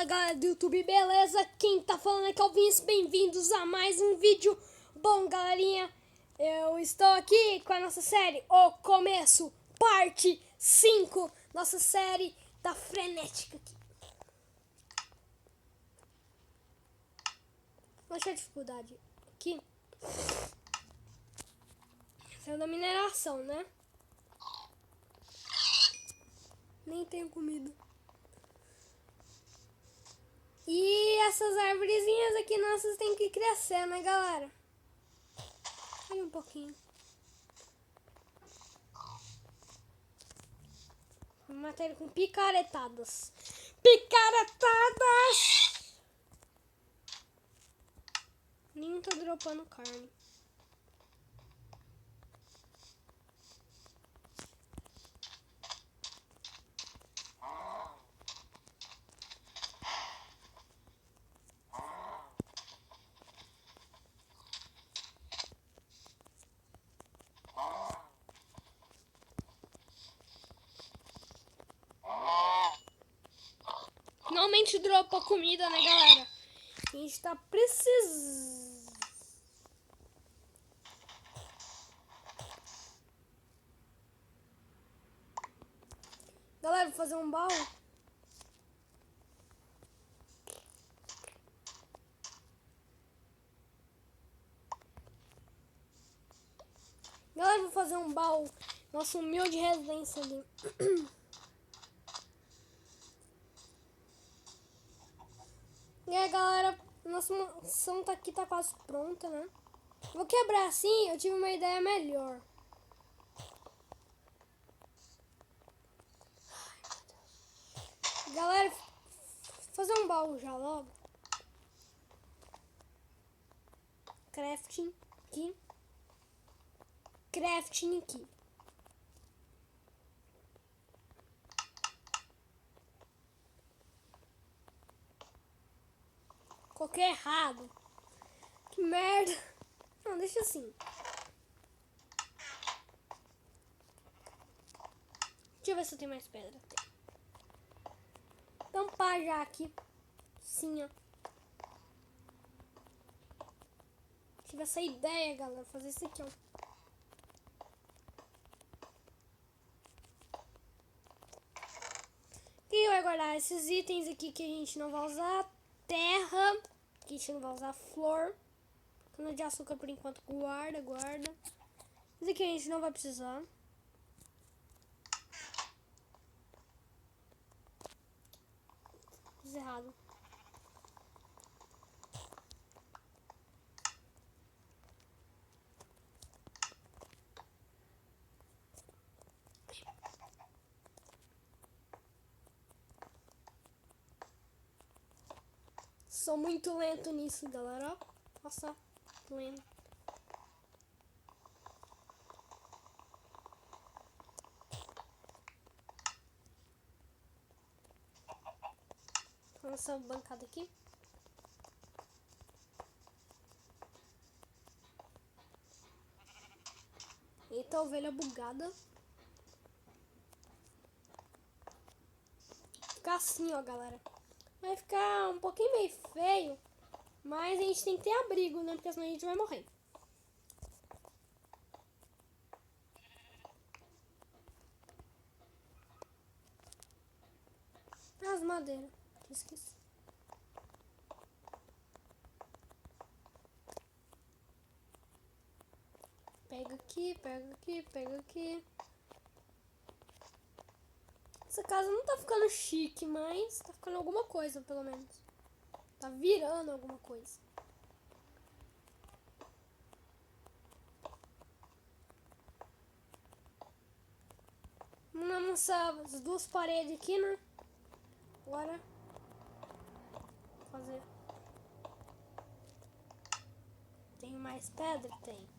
galera do YouTube, beleza? Quem tá falando aqui é o Vince, bem-vindos a mais um vídeo. Bom, galerinha, eu estou aqui com a nossa série O Começo, parte 5. Nossa série tá frenética aqui. Vou deixar a dificuldade aqui. Essa é da mineração, né? Nem tenho comida. E essas árvorezinhas aqui nossas tem que crescer, né, galera? Olha um pouquinho. Vou matar ele com picaretadas. Picaretadas! Nenhum tá dropando carne. Finalmente dropou comida, né, galera? A gente tá precisando. Galera, vou fazer um baú. Galera, vou fazer um baú. Nossa humilde residência ali. E aí, galera, nossa mansão tá aqui, tá quase pronta, né? Vou quebrar assim, eu tive uma ideia melhor. Galera, fazer um baú já logo. Crafting aqui. Crafting aqui. Coloquei errado. Que merda. Não, deixa assim. Deixa eu ver se eu tenho mais pedra. Tem. Tampar já aqui. Sim, ó. Tive essa ideia, galera. Fazer isso aqui, ó. E vai guardar esses itens aqui que a gente não vai usar. Terra, que a gente não vai usar. Flor. Cana de açúcar por enquanto guarda. Isso aqui a gente não vai precisar. Fiz errado. Sou muito lento nisso, galera. Nossa, lento. Essa bancada aqui. Eita, ovelha bugada. Ficar assim, ó, galera. Vai ficar um pouquinho meio feio, mas a gente tem que ter abrigo, né? Porque senão a gente vai morrer. As madeiras. Esqueci. Pega aqui, pega aqui, pega aqui. Essa casa não tá ficando chique, mas tá ficando alguma coisa, pelo menos. Tá virando alguma coisa. Vamos amassar as duas paredes aqui, né? Agora fazer. Tem mais pedra? Tem.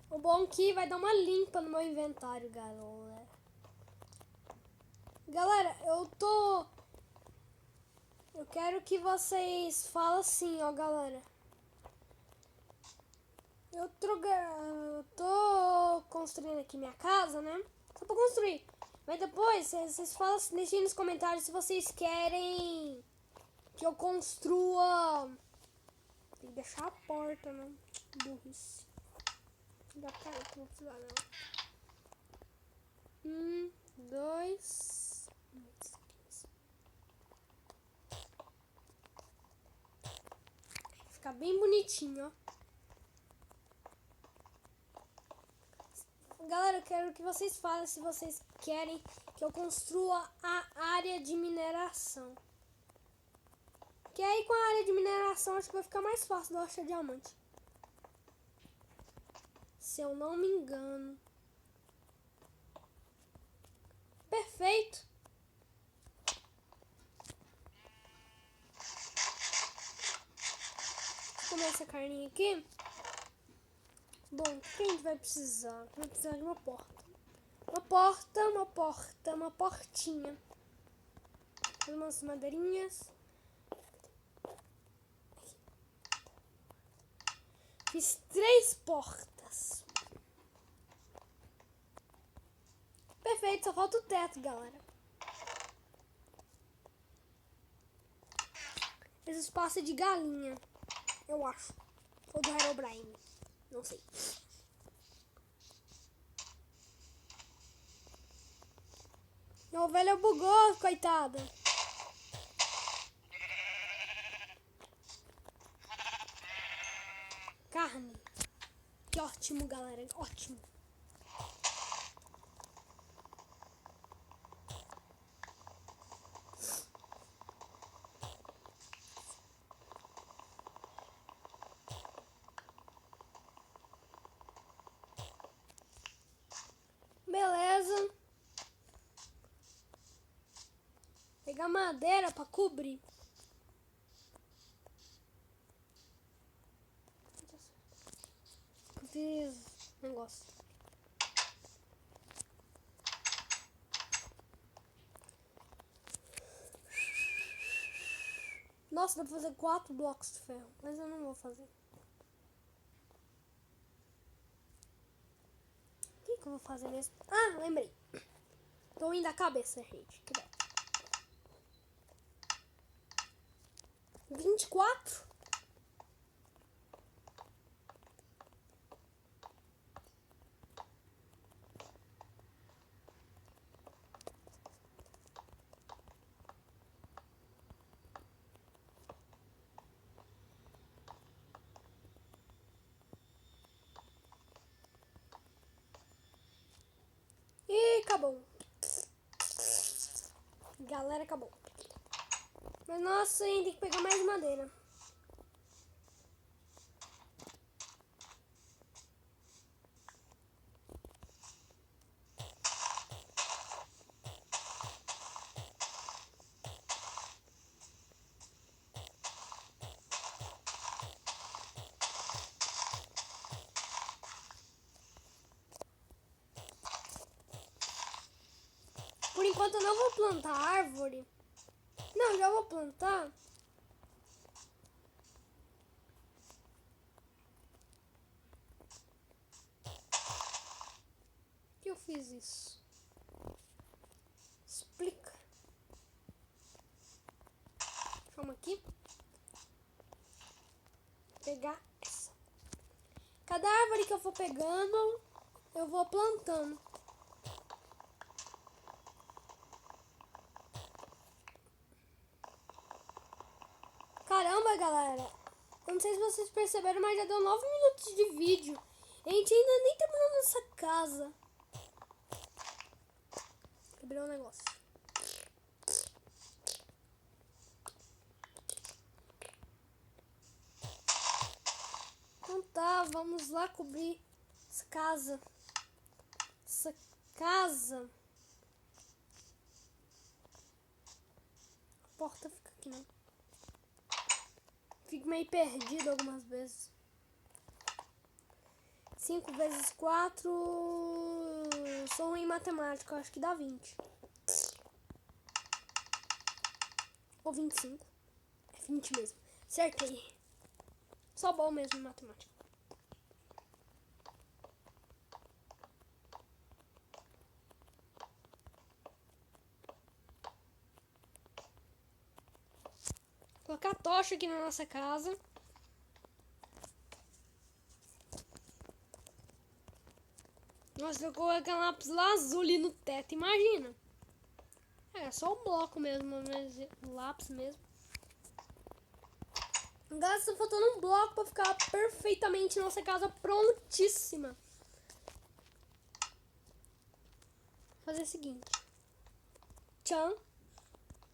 O bom é que vai dar uma limpa no meu inventário, galera. Galera, eu quero que vocês falem assim, ó, galera. Eu tô construindo aqui minha casa, né? Só pra construir. Mas depois, vocês falam, deixem nos comentários se vocês querem que eu construa... Tem que deixar a porta, né? Burrice. Dá pra ir, que não precisa dela. 1, 2... Ficar bem bonitinho, ó. Galera, eu quero que vocês falem se vocês querem que eu construa a área de mineração. Que aí com a área de mineração acho que vai ficar mais fácil de eu achar diamante. Se eu não me engano. Perfeito. Vou comer essa carninha aqui. Bom, o que a gente vai precisar? Vai precisar de uma porta. Uma portinha. Umas madeirinhas. Fiz 3 portas. Perfeito, só falta o teto, galera. Esse espaço é de galinha, eu acho. Ou do Herobrine, não sei. A ovelha bugou, coitada. Carne. Que ótimo, galera. Ótimo. Beleza. Pegar madeira pra cobrir. Fiz negócio. Nossa, dá pra fazer 4 blocos de ferro, mas eu não vou fazer. O que eu vou fazer mesmo? Ah, lembrei. Tô indo a cabeça, gente. 24? E acabou. Galera, acabou. Mas nossa, a gente tem que pegar mais madeira. Por enquanto eu não vou plantar árvore. Não, já vou plantar. Por que eu fiz isso? Explica. Vamos aqui. Pegar essa. Cada árvore que eu for pegando, eu vou plantando. Caramba, galera. Eu não sei se vocês perceberam, mas já deu 9 minutos de vídeo. A gente ainda nem terminou nossa casa. Quebrou um negócio. Então tá, vamos lá cobrir essa casa. Essa casa. A porta fica aqui, né? Fico meio perdido algumas vezes. 5 vezes 4... Sou ruim em matemática, acho que dá 20. Ou 25. É 20 mesmo. Acertei. Só bom mesmo em matemática. Colocar tocha aqui na nossa casa. Nossa, eu coloquei um lápis lazuli no teto, imagina. É só o bloco mesmo, mas o lápis mesmo. Agora está faltando um bloco para ficar perfeitamente nossa casa prontíssima. Vou fazer o seguinte. Tchan,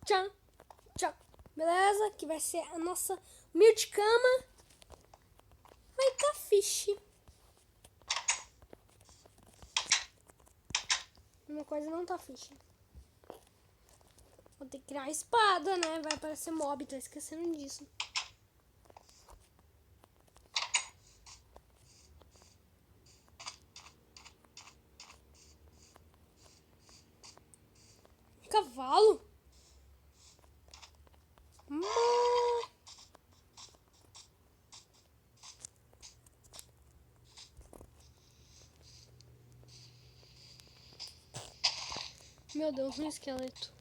tchan, tchan. Beleza? Que vai ser a nossa humilde cama. Vai tá fish. Uma coisa não tá fish. Vou ter que criar a espada, né? Vai aparecer mob, tô esquecendo disso. Cavalo? Meu Deus, um esqueleto.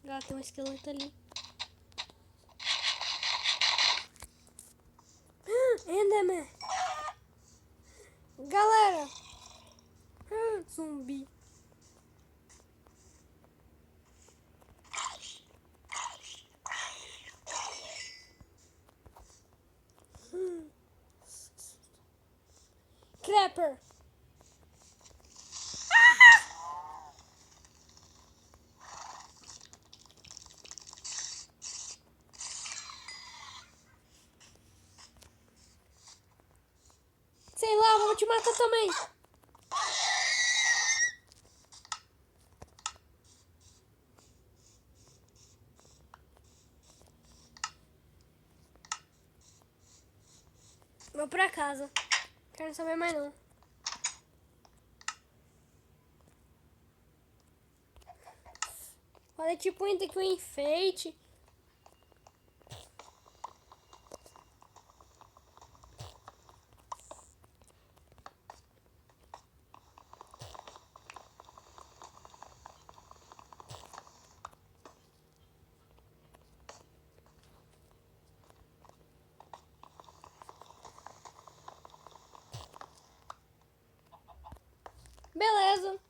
Ah, tem um esqueleto ali. Enderman. Galera. Zumbi. Creeper. Sei lá, vou te matar também. Vou pra casa. Quero saber mais não. Olha, tipo, ainda que um enfeite. Beleza.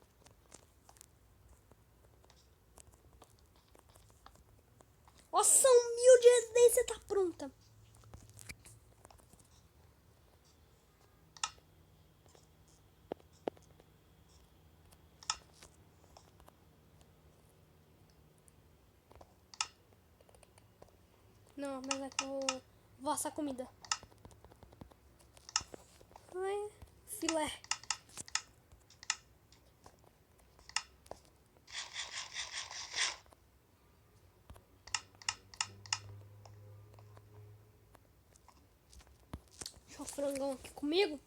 Nossa, humilde residência tá pronta. Não, mas é que eu vou assar comida. Ai, filé. Deixa o frangão aqui comigo.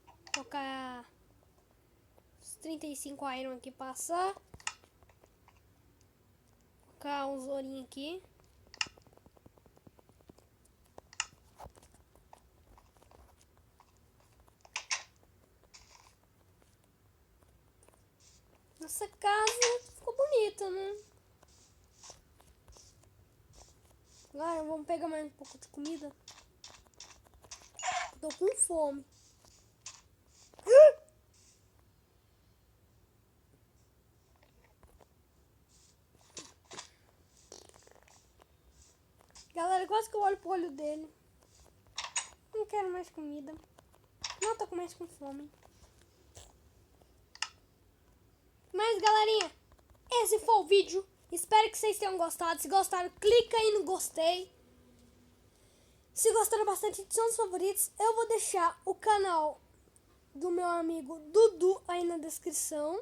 Vou colocar os 35 iron aqui passar. Colocar uns ourinhos aqui. Nossa casa ficou bonita, né? Agora vamos pegar mais um pouco de comida. Tô com fome. Galera, quase que eu olho pro olho dele. Não quero mais comida. Não tô com mais com fome. Mas, galerinha, esse foi o vídeo. Espero que vocês tenham gostado. Se gostaram, clica aí no gostei. Se gostaram bastante de seus favoritos, eu vou deixar o canal do meu amigo Dudu aí na descrição.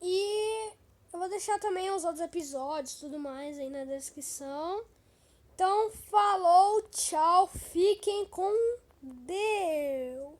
E eu vou deixar também os outros episódios e tudo mais aí na descrição. Então, falou, tchau, fiquem com Deus.